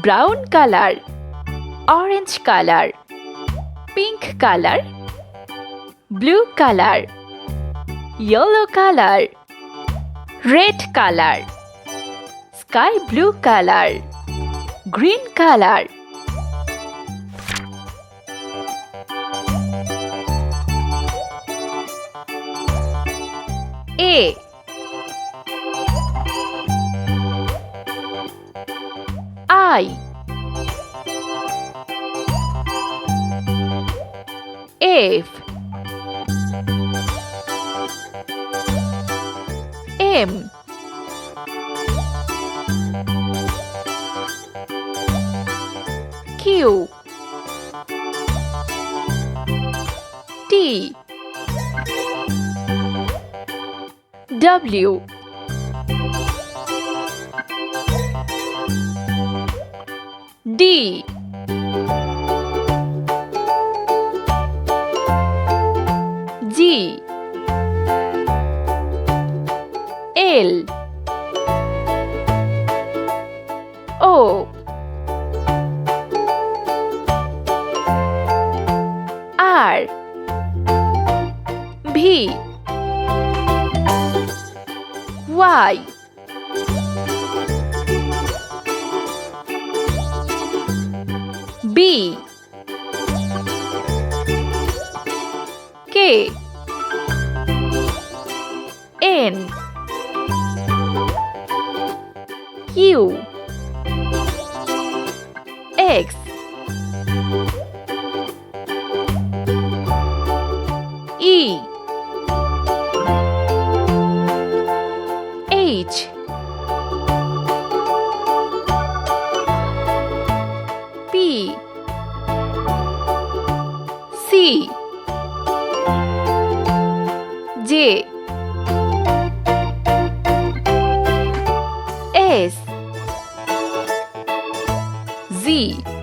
brown color, orange color, pink color, blue color, yellow color, red color, sky blue color, green color. A I F M Q T W D G L O R V Y B K N Q X E H P C J S Z